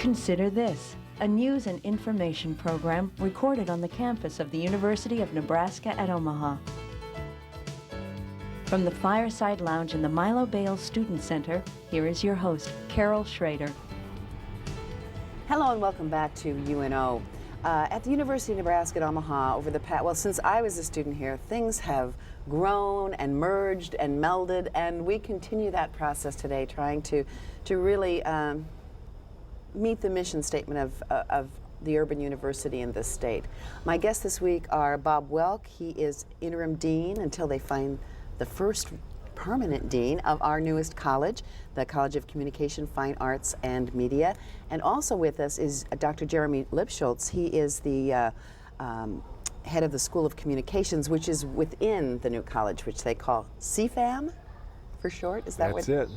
Consider this, a news and information program recorded on the campus of the University of Nebraska at Omaha. From the Fireside Lounge in the Milo Bales Student Center, here is your host, Carol Schrader. Hello and welcome back to UNO. At the University of Nebraska at Omaha, over the past, well, since I was a student here, things have grown and merged and melded, and we continue that process today, trying to really meet the mission statement of the Urban University in this state. My guests this week are Bob Welk. He is interim dean until they find the first permanent dean of our newest college, the College of Communication, Fine Arts, and Media. And also with us is Dr. Jeremy Lipschultz. He is the head of the School of Communications, which is within the new college, which they call CFAM for short. Is that That's it.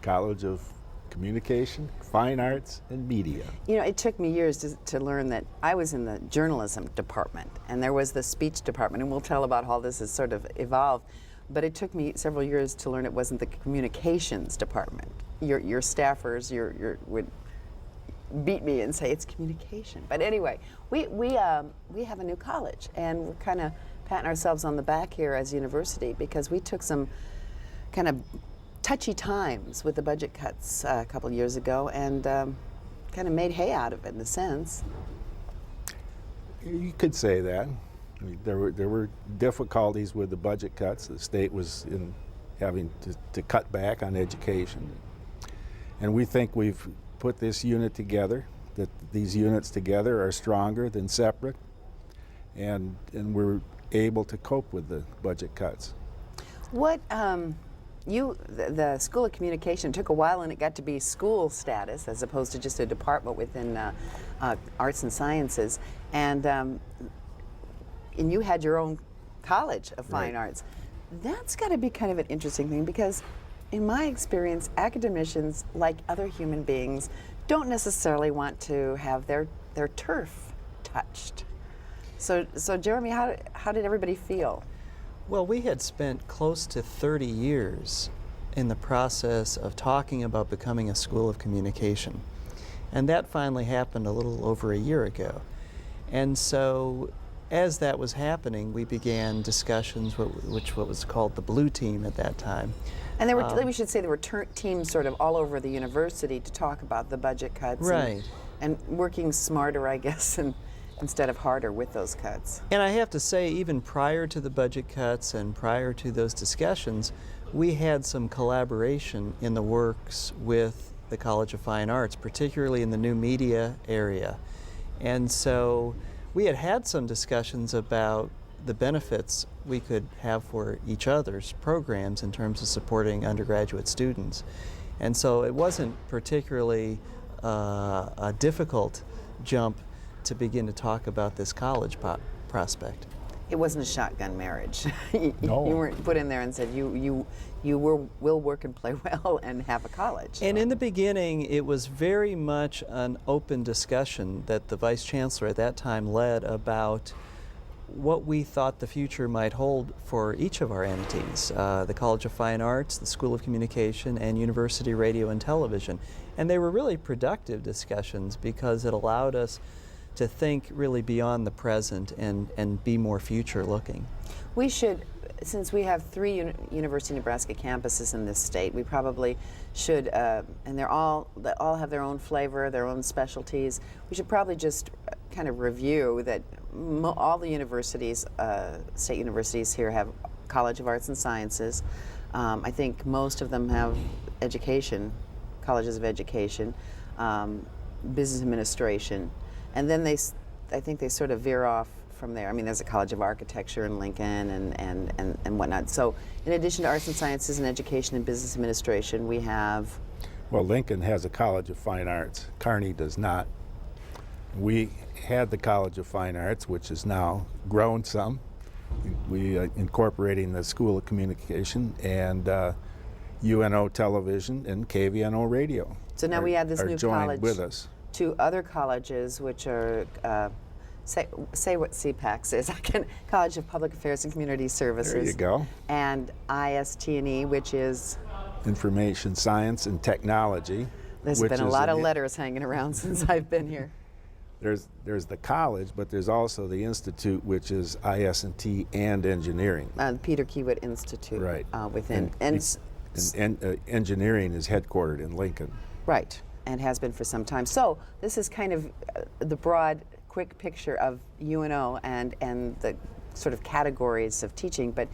College of Communication, Fine Arts, and Media. You know, it took me years to learn that I was in the journalism department, and there was the speech department, and we'll tell about how this has sort of evolved. But it took me several years to learn it wasn't the communications department. Your staffers would beat me and say it's communication. But anyway, we have a new college, and we're kind of patting ourselves on the back here as a university because we took some kind of touchy times with the budget cuts a couple years ago and kind of made hay out of it in a sense. You could say that. I mean, there were difficulties with the budget cuts. The state was having to cut back on education. And we think we've put this unit together, that these units together are stronger than separate, and we're able to cope with the budget cuts. What, the School of Communication took a while and it got to be school status as opposed to just a department within arts and sciences. And you had your own College of Fine Arts. That's got to be kind of an interesting thing because in my experience, academicians, like other human beings, don't necessarily want to have their turf touched. So Jeremy, how did everybody feel? Well, we had spent close to 30 years in the process of talking about becoming a School of Communication. And that finally happened a little over a year ago. And so as that was happening, we began discussions, what was called the Blue Team at that time. And there were, we should say there were teams sort of all over the university to talk about the budget cuts. Right. And working smarter, I guess, instead of harder with those cuts. And I have to say, even prior to the budget cuts and prior to those discussions, we had some collaboration in the works with the College of Fine Arts, particularly in the new media area. And so we had some discussions about the benefits we could have for each other's programs in terms of supporting undergraduate students. And so it wasn't particularly a difficult jump to begin to talk about this college prospect. It wasn't a shotgun marriage. No. You weren't put in there and said you will work and play well and have a college. And in the beginning, it was very much an open discussion that the Vice Chancellor at that time led about what we thought the future might hold for each of our entities, the College of Fine Arts, the School of Communication, and University Radio and Television. And they were really productive discussions because it allowed us to think really beyond the present and be more future-looking. We should, since we have 3 University of Nebraska campuses in this state, we probably should, and they all have their own flavor, their own specialties. We should probably just kind of review that all the universities, state universities here have College of Arts and Sciences. I think most of them have education, colleges of education, business administration. And then I think they sort of veer off from there. I mean, there's a College of Architecture in Lincoln and whatnot. So in addition to arts and sciences and education and business administration, we have... Well, Lincoln has a College of Fine Arts. Kearney does not. We had the College of Fine Arts, which has now grown some. We incorporating the School of Communication and UNO Television and KVNO Radio. So now we add this new college with us. To other colleges, which are, say what CPACS is, College of Public Affairs and Community Services. There you go. And IST&E, which is? Information Science and Technology. There's which been a is lot an of letters hanging around since I've been here. There's the college, but there's also the institute, which is IS&T and engineering. Peter Kiewit Institute. Right. Within. Engineering is headquartered in Lincoln. Right, and has been for some time. So this is kind of the broad, quick picture of UNO and the sort of categories of teaching. But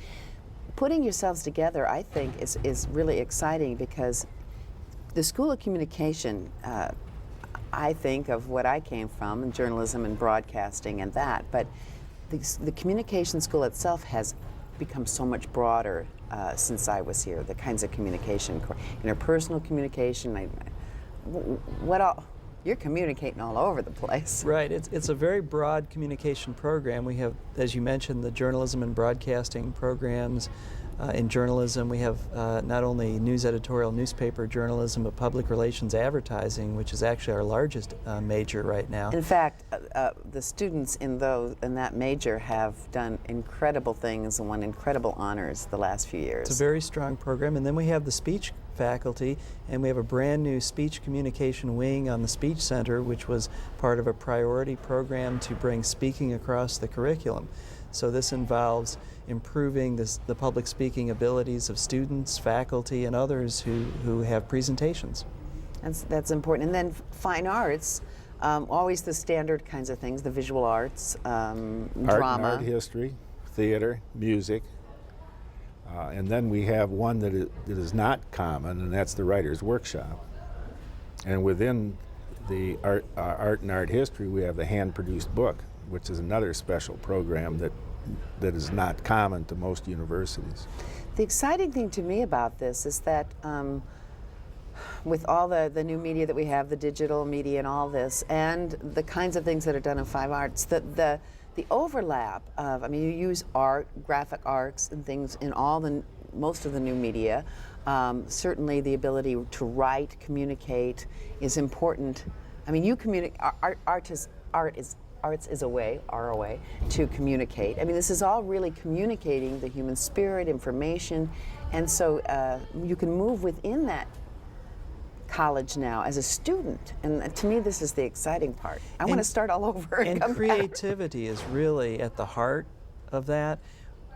putting yourselves together, I think, is really exciting, because the School of Communication, I think of what I came from, in journalism and broadcasting and that, but the communication school itself has become so much broader since I was here. The kinds of communication, interpersonal communication, what all? You're communicating all over the place. Right. It's a very broad communication program. We have, as you mentioned, the journalism and broadcasting programs. In journalism, we have not only news editorial, newspaper journalism, but public relations advertising, which is actually our largest major right now. In fact, the students in that major have done incredible things and won incredible honors the last few years. It's a very strong program. And then we have the speech faculty, and we have a brand new speech communication wing on the Speech Center, which was part of a priority program to bring speaking across the curriculum. So this involves improving the public speaking abilities of students, faculty, and others who have presentations. That's important. And then fine arts, always the standard kinds of things, the visual arts, drama. Art history, theater, music. And then we have one that is not common, and that's the Writer's Workshop. And within the art and art history, we have the hand-produced book, which is another special program that is not common to most universities. The exciting thing to me about this is that with all the new media that we have, the digital media and all this, and the kinds of things that are done in fine arts, the overlap of, I mean, you use art, graphic arts and things in most of the new media. Certainly the ability to write, communicate is important. I mean, you communicate, arts is a way to communicate. I mean, this is all really communicating the human spirit, information, and so you can move within that college now as a student, and to me this is the exciting part. I want to start all over and come creativity is really at the heart of that.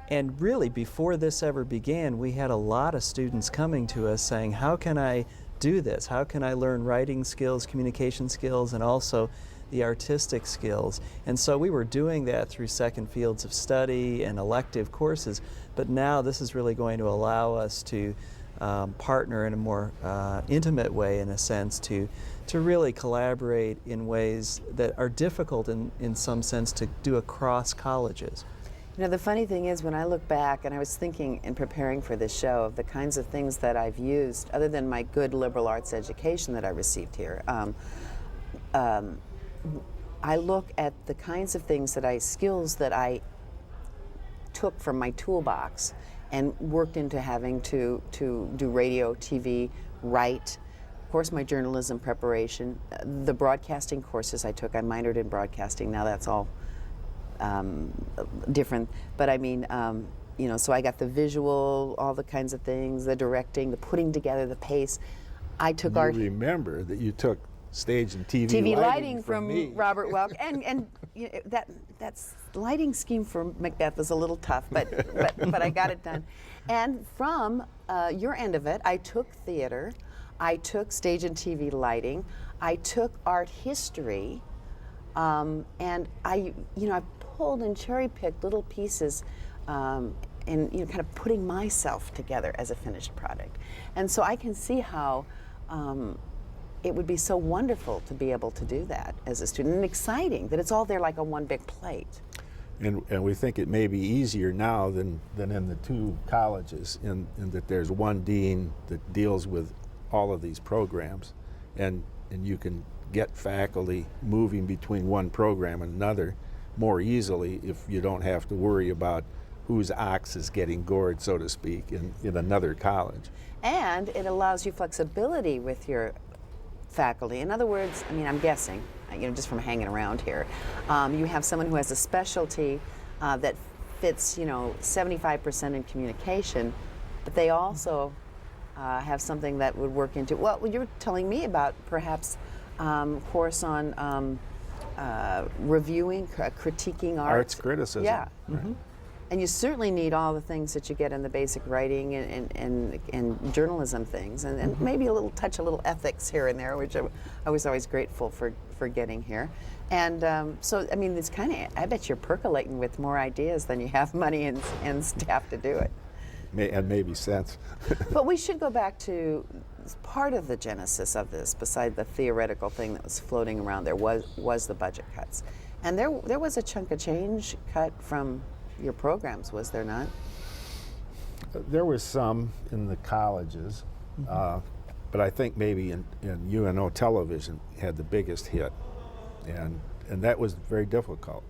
And really, before this ever began, we had a lot of students coming to us saying, how can I do this? How can I learn writing skills, communication skills, and also the artistic skills? And so we were doing that through second fields of study and elective courses, but now this is really going to allow us to partner in a more intimate way, in a sense, to really collaborate in ways that are difficult in some sense to do across colleges. You know, the funny thing is, when I look back, and I was thinking in preparing for this show of the kinds of things that I've used, other than my good liberal arts education that I received here, I look at the kinds of things skills that I took from my toolbox and worked into having to do radio, TV, write. Of course, my journalism preparation, the broadcasting courses I took. I minored in broadcasting. Now that's all different. But I mean, you know, so I got the visual, all the kinds of things, the directing, the putting together, the pace. I took you art. Remember that you took stage and TV lighting from me. Robert Welk, and you know, that's lighting scheme for Macbeth was a little tough, but I got it done. And from your end of it, I took theater, I took stage and TV lighting, I took art history, and I pulled and cherry picked little pieces, and kind of putting myself together as a finished product. And so I can see how. It would be so wonderful to be able to do that as a student, and exciting that it's all there like on one big plate. And we think it may be easier now than in the two colleges, in that there's one dean that deals with all of these programs, and you can get faculty moving between one program and another more easily if you don't have to worry about whose ox is getting gored, so to speak, in another college. And it allows you flexibility with your faculty. In other words, I mean, I'm guessing, just from hanging around here, you have someone who has a specialty that fits, 75% in communication, but they also have something that would work into, well, you were telling me about perhaps course on reviewing, critiquing Arts criticism. Yeah. Right. And you certainly need all the things that you get in the basic writing and journalism things, and maybe a little ethics here and there, which I was always grateful for getting here. And so, I mean, it's kind of, I bet you're percolating with more ideas than you have money and staff to do it. And maybe sense. But we should go back to part of the genesis of this, beside the theoretical thing that was floating around there, was the budget cuts. And there was a chunk of change cut from your programs, was there not? There was some in the colleges, but I think maybe in UNO television had the biggest hit, and that was very difficult.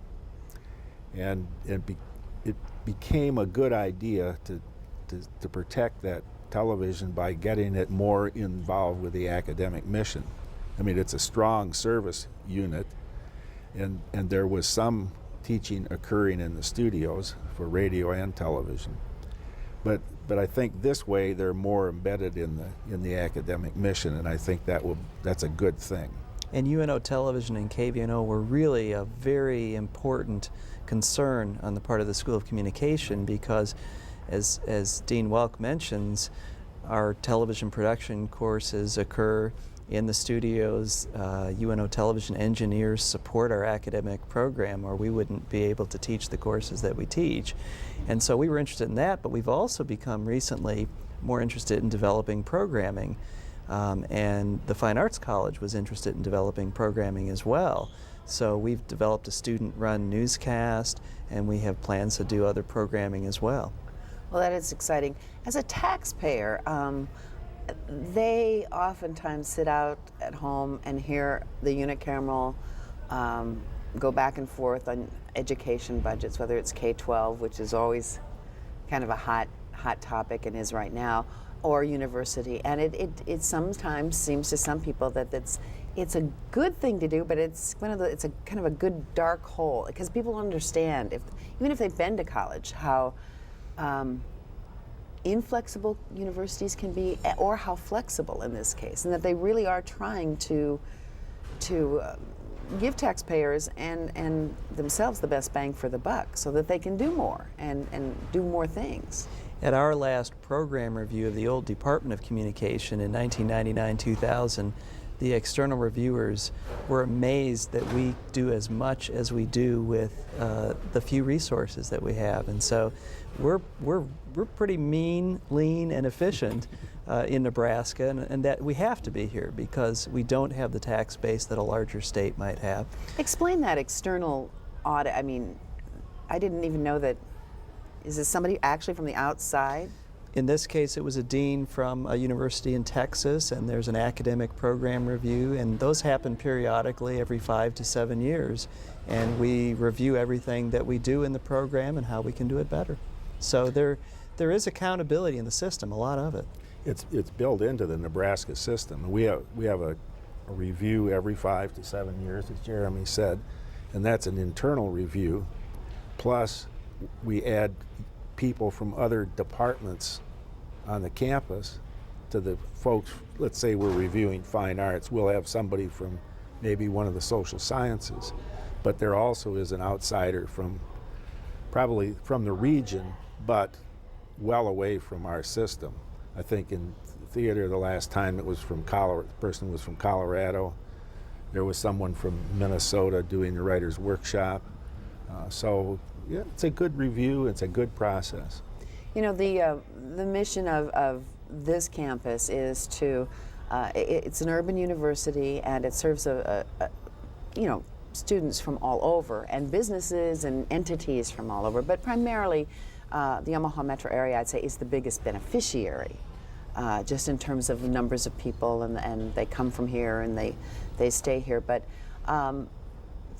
And it became a good idea to protect that television by getting it more involved with the academic mission. I mean, it's a strong service unit, and there was some teaching occurring in the studios for radio and television, but I think this way they're more embedded in the academic mission, and I think that's a good thing. And UNO television and KVNO were really a very important concern on the part of the School of Communication, because as Dean Welk mentions, our television production courses occur in the studios. UNO television engineers support our academic program, or we wouldn't be able to teach the courses that we teach. And so we were interested in that, but we've also become recently more interested in developing programming. And the Fine Arts College was interested in developing programming as well. So we've developed a student-run newscast, and we have plans to do other programming as well. Well, that is exciting. As a taxpayer, they oftentimes sit out at home and hear the unicameral go back and forth on education budgets, whether it's K-12, which is always kind of a hot topic and is right now, or university. And it sometimes seems to some people that it's a good thing to do, but it's a kind of a good dark hole, because people don't understand, even if they've been to college, how inflexible universities can be, or how flexible in this case, and that they really are trying to give taxpayers and themselves the best bang for the buck, so that they can do more and do more things. At our last program review of the old Department of Communication in 1999-2000, the external reviewers were amazed that we do as much as we do with the few resources that we have. And so we're pretty mean, lean, and efficient in Nebraska, and that we have to be here because we don't have the tax base that a larger state might have. Explain that external audit. I mean, I didn't even know that. Is this somebody actually from the outside? In this case, it was a dean from a university in Texas, and there's an academic program review, and those happen periodically every 5 to 7 years. And we review everything that we do in the program and how we can do it better. So there is accountability in the system, a lot of it. It's built into the Nebraska system. We have a review every 5 to 7 years, as Jeremy said, and that's an internal review. Plus, we add people from other departments on the campus to the folks. Let's say we're reviewing fine arts, we'll have somebody from maybe one of the social sciences, but there also is an outsider from probably from the region, but well away from our system. I think in theater the last time it was from Colorado, the person was from Colorado. There was someone from Minnesota doing the writer's workshop. So yeah, it's a good review, it's a good process. You know, the mission of this campus is to, it's an urban university, and it serves students from all over, and businesses and entities from all over, but primarily the Omaha metro area, I'd say, is the biggest beneficiary, just in terms of numbers of people, and they come from here and they stay here. But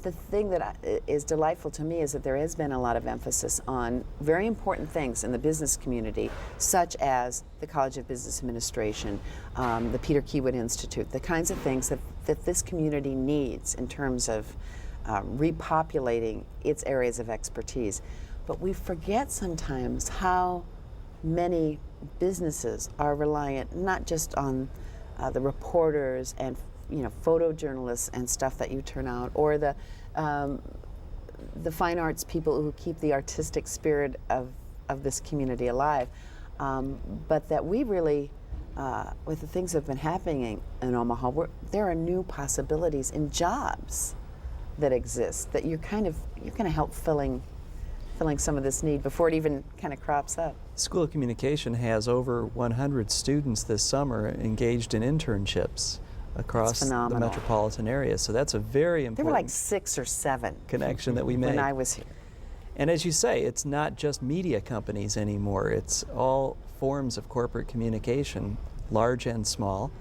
the thing that is delightful to me is that there has been a lot of emphasis on very important things in the business community, such as the College of Business Administration, the Peter Keywood Institute, the kinds of things that this community needs in terms of repopulating its areas of expertise. But we forget sometimes how many businesses are reliant not just on the reporters and photojournalists and stuff that you turn out, or the fine arts people who keep the artistic spirit of this community alive, but that we really, with the things that have been happening in Omaha, there are new possibilities in jobs that exist that you're kind of help filling some of this need before it even kind of crops up. School of Communication has over 100 students this summer engaged in internships across the metropolitan area. So that's a very important. There were like 6 or 7 connection that we made when I was here. And as you say, it's not just media companies anymore. It's all forms of corporate communication, large and small.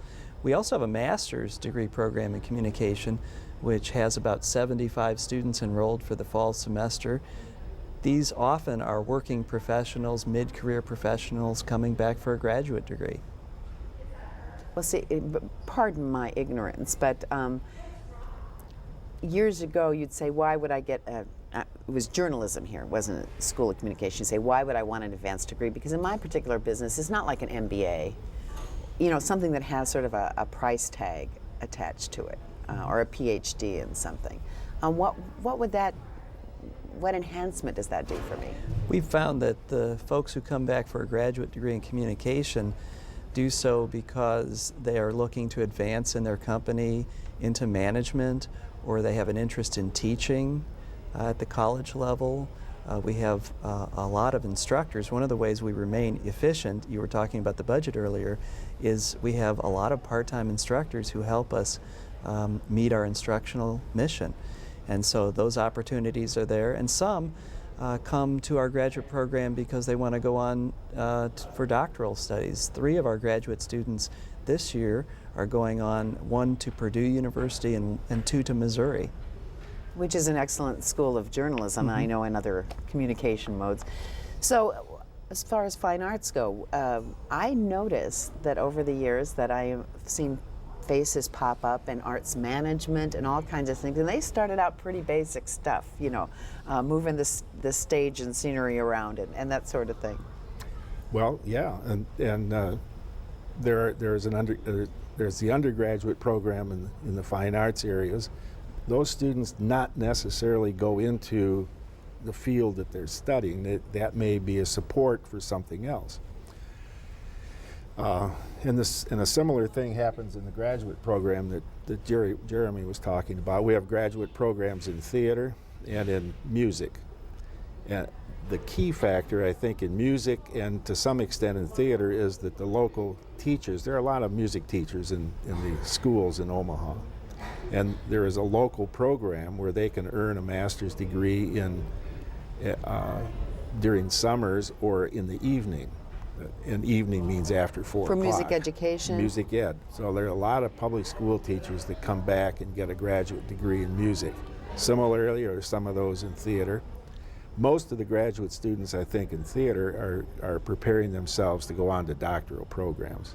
We also have a master's degree program in communication, which has about 75 students enrolled for the fall semester. These often are working professionals, mid-career professionals coming back for a graduate degree. Well, see, pardon my ignorance, but years ago you'd say, why would I get it was journalism here, wasn't it? School of Communication. You'd say, why would I want an advanced degree? Because in my particular business, it's not like an MBA, something that has sort of a price tag attached to it, or a PhD in something. What enhancement does that do for me? We've found that the folks who come back for a graduate degree in communication do so because they are looking to advance in their company into management, or they have an interest in teaching at the college level. We have a lot of instructors. One of the ways we remain efficient, you were talking about the budget earlier, is we have a lot of part-time instructors who help us meet our instructional mission. And so those opportunities are there, and some come to our graduate program because they want to go on for doctoral studies. 3 of our graduate students this year are going on, 1 to Purdue University and 2 to Missouri. Which is an excellent school of journalism, I know, in other communication modes. So as far as fine arts go, I noticed that over the years that I have seen faces pop up in arts management and all kinds of things, and they started out pretty basic stuff, moving the stage and scenery around it and that sort of thing. Well, yeah, and there's the undergraduate program in the fine arts areas. Those students not necessarily go into the field that they're studying. That may be a support for something else. And a similar thing happens in the graduate program that Jeremy was talking about. We have graduate programs in theater and in music. And the key factor, I think, in music and to some extent in theater is that the local teachers, there are a lot of music teachers in the schools in Omaha. And there is a local program where they can earn a master's degree during summers or in the evening. And evening means after 4 o'clock. For music education? Music ed. So there are a lot of public school teachers that come back and get a graduate degree in music. Similarly, are some of those in theater. Most of the graduate students, I think, in theater are preparing themselves to go on to doctoral programs.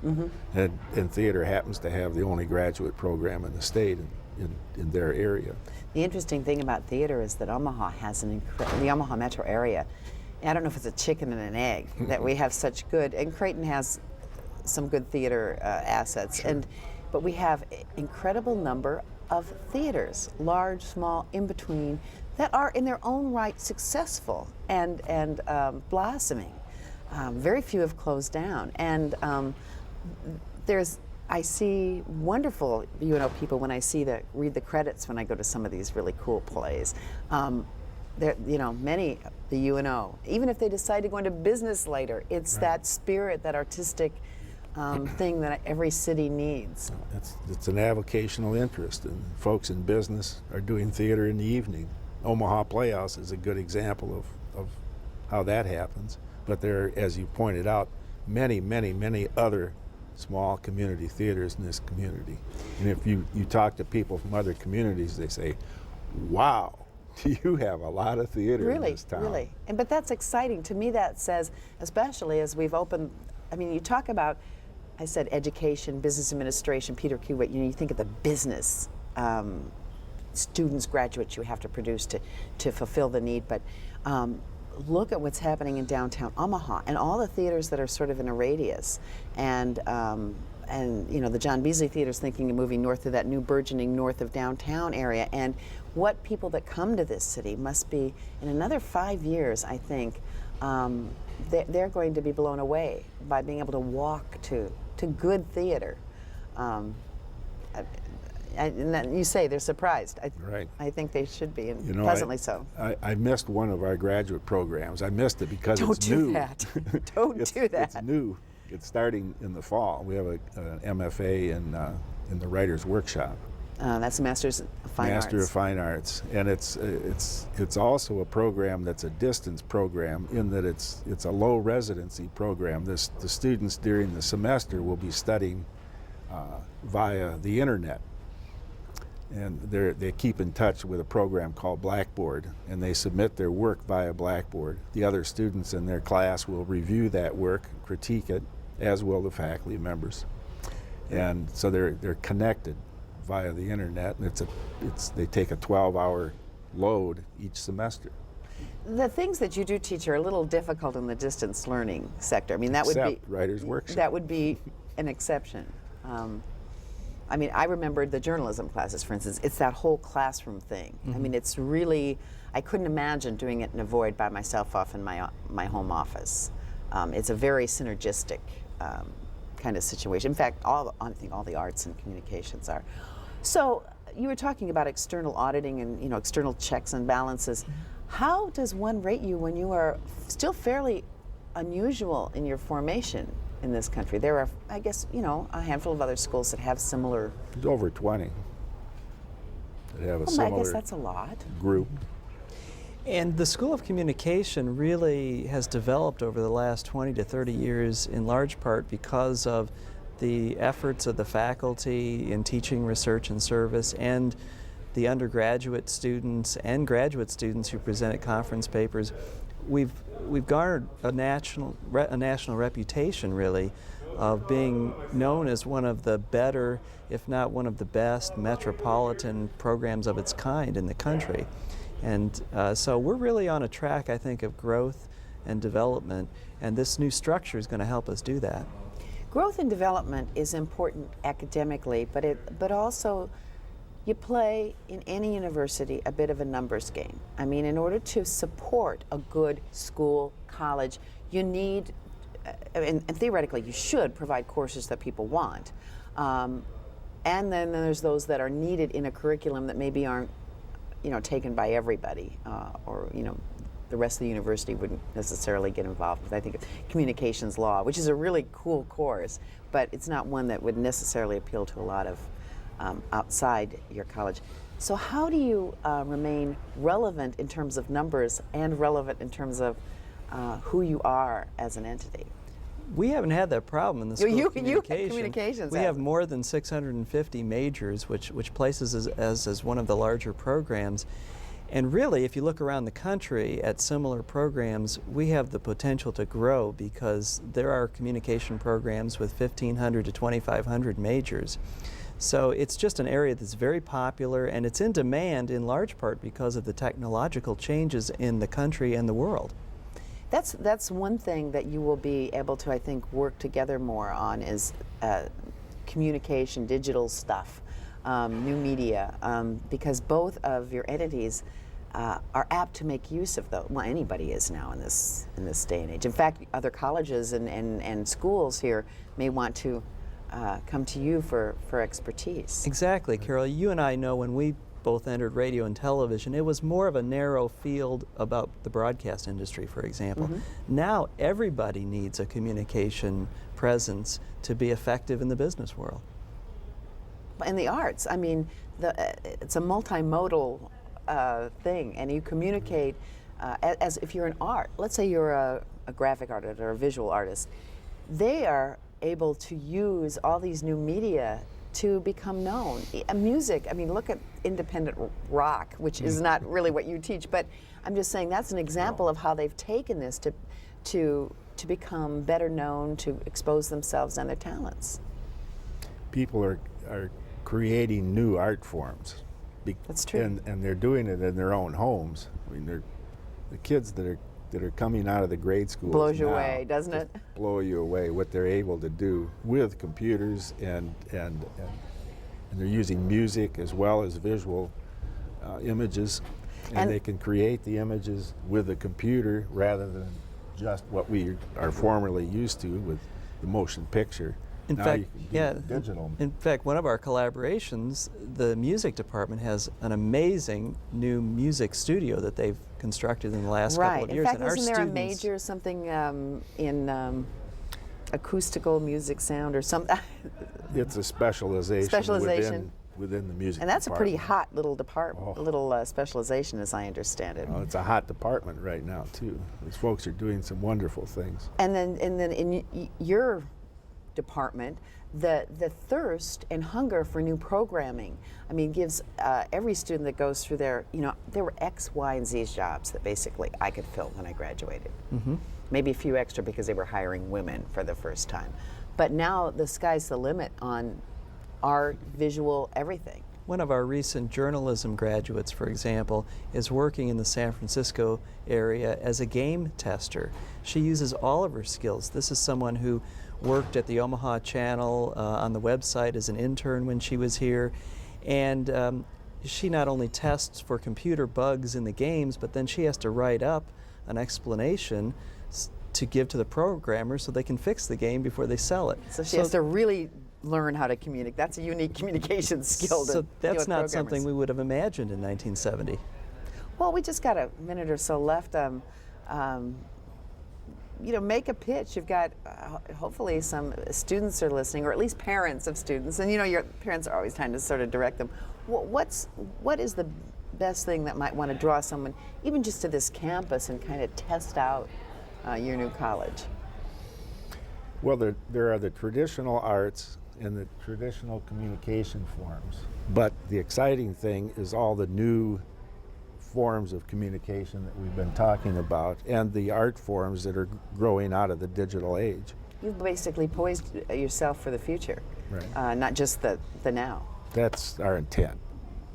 And theater happens to have the only graduate program in the state in their area. The interesting thing about theater is that Omaha has the Omaha metro area, I don't know if it's a chicken and an egg that we have such good, and Creighton has some good theater assets, Sure. But we have an incredible number of theaters, large, small, in between, that are in their own right successful and blossoming. Very few have closed down, and I see wonderful UNO people when I read the credits when I go to some of these really cool plays. Many the UNO, even if they decide to go into business later, it's right. That spirit, that artistic thing that every city needs. It's an avocational interest, and folks in business are doing theater in the evening. Omaha Playhouse is a good example of how that happens. But there are, as you pointed out, many, many, many other small community theaters in this community. And if you talk to people from other communities, they say, wow, you have a lot of theater in this town. Really. But that's exciting. To me, that says, especially as we've opened, you talk about, I said education, business administration, Peter Kiewit, you think of the business students, graduates you have to produce to fulfill the need, but look at what's happening in downtown Omaha and all the theaters that are sort of in a radius, and you know, the John Beasley Theater's thinking of moving north of that new burgeoning north of downtown area, and what people that come to this city must be, in another 5 years, I think, they're going to be blown away by being able to walk to good theater. And that you say they're surprised. Right. I think they should be, and You know, pleasantly so. I missed one of our graduate programs. I missed it because Don't it's do new. that. Don't do that. It's new. It's starting in the fall. We have an MFA in the Writers' Workshop. That's a Master's of Fine Arts. Master of Fine Arts, and it's also a program that's a distance program in that it's a low residency program. The students during the semester will be studying via the internet, and they keep in touch with a program called Blackboard, and they submit their work via Blackboard. The other students in their class will review that work, critique it, as will the faculty members, and so they're connected via the internet. They take a 12-hour load each semester. The things that you do teach are a little difficult in the distance learning sector. I mean, that would be Except Writers' Workshop. That would be an exception. I mean, I remembered the journalism classes, for instance. It's that whole classroom thing. I mean, it's really, I couldn't imagine doing it in a void by myself off in my home office. It's a very synergistic kind of situation. In fact, I think all the arts and communications are. So you were talking about external auditing and, you know, external checks and balances. How does one rate you when you are still fairly unusual in your formation in this country? There are, I guess, you know, a handful of other schools that have similar. There's over 20 that have a I guess similar that's a lot. group. And the School of Communication really has developed over the last 20 to 30 years in large part because of the efforts of the faculty in teaching, research, and service, and the undergraduate students and graduate students who present at conference papers. We've garnered a national reputation, really, of being known as one of the better, if not one of the best, metropolitan programs of its kind in the country. And so we're really on a track, I think, of growth and development, and this new structure is going to help us do that. Growth and development is important academically, but also you play in any university a bit of a numbers game. I mean, in order to support a good school, college, you need, and theoretically you should provide courses that people want. And then there's those that are needed in a curriculum that maybe aren't, you know, taken by everybody, or, you know, the rest of the university wouldn't necessarily get involved with. I think communications law, which is a really cool course, but it's not one that would necessarily appeal to a lot of outside your college. So how do you remain relevant in terms of numbers and relevant in terms of who you are as an entity? We haven't had that problem in the School of Communication. Communications we have more than 650 majors, which places us as one of the larger programs. And really, if you look around the country at similar programs, we have the potential to grow because there are communication programs with 1,500 to 2,500 majors. So it's just an area that's very popular, and it's in demand in large part because of the technological changes in the country and the world. That's one thing that you will be able to, I think, work together more on is communication, digital stuff, new media, because both of your entities are apt to make use of those. Well, anybody is now in this day and age. In fact, other colleges and schools here may want to come to you for expertise. Exactly, Carol. You and I know when we both entered radio and television, it was more of a narrow field about the broadcast industry, for example. Now everybody needs a communication presence to be effective in the business world. In the arts, I mean, it's a multimodal thing, and you communicate as if you're an art. Let's say you're a graphic artist or a visual artist. They are able to use all these new media to become known. Music, I mean, look at independent rock, which is not really what you teach, but I'm just saying that's an example of how they've taken this to become better known, to expose themselves and their talents. People are creating new art forms. That's true. And they're doing it in their own homes. I mean, the kids that are that are coming out of the grade schools Blows you now away, doesn't just it? blow you away what they're able to do with computers, and they're using music as well as visual images, and they can create the images with a computer rather than just what we are formerly used to with the motion picture. In Now fact, you can do yeah. digital. In fact, one of our collaborations, the music department has an amazing new music studio that they've constructed in the last couple of years. In fact, and our isn't there a students, major something in acoustical music sound or something? It's a specialization, Specialization. within the music And that's a pretty department. hot little department, little specialization, as I understand it. Well, it's a hot department right now too. These folks are doing some wonderful things. And then in your department, the thirst and hunger for new programming, I mean, gives every student that goes through there, there were X, Y, and Z jobs that basically I could fill when I graduated. Mm-hmm. Maybe a few extra because they were hiring women for the first time. But now the sky's the limit on art, visual, everything. One of our recent journalism graduates, for example, is working in the San Francisco area as a game tester. She uses all of her skills. This is someone who worked at the Omaha Channel on the website as an intern when she was here. And she not only tests for computer bugs in the games, but then she has to write up an explanation to give to the programmers so they can fix the game before they sell it. So she has to really learn how to communicate. That's a unique communication skill. So that's with not something programmers. we would have imagined in 1970. Well, we just got a minute or so left. Make a pitch. You've got hopefully some students are listening, or at least parents of students. And your parents are always trying to sort of direct them. What is the best thing that might want to draw someone, even just to this campus, and kind of test out your new college? Well, there are the traditional arts and the traditional communication forms. But the exciting thing is all the new forms of communication that we've been talking about, and the art forms that are growing out of the digital age. You've basically poised yourself for the future, Right. not just the now. That's our intent.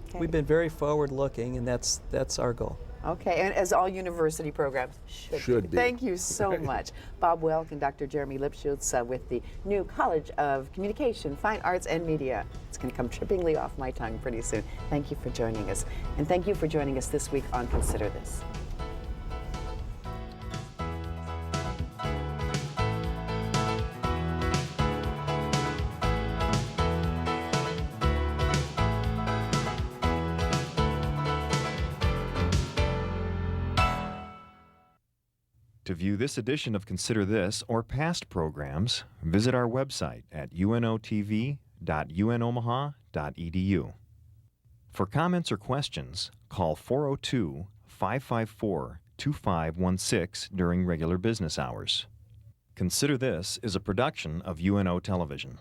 Okay. We've been very forward-looking, and that's our goal. Okay, and as all university programs Should be. Thank you so much. Bob Welk and Dr. Jeremy Lipschutz with the new College of Communication, Fine Arts, and Media. It's going to come trippingly off my tongue pretty soon. Thank you for joining us. And thank you for joining us this week on Consider This. To view this edition of Consider This or past programs, visit our website at unotv.unomaha.edu. For comments or questions, call 402-554-2516 during regular business hours. Consider This is a production of UNO Television.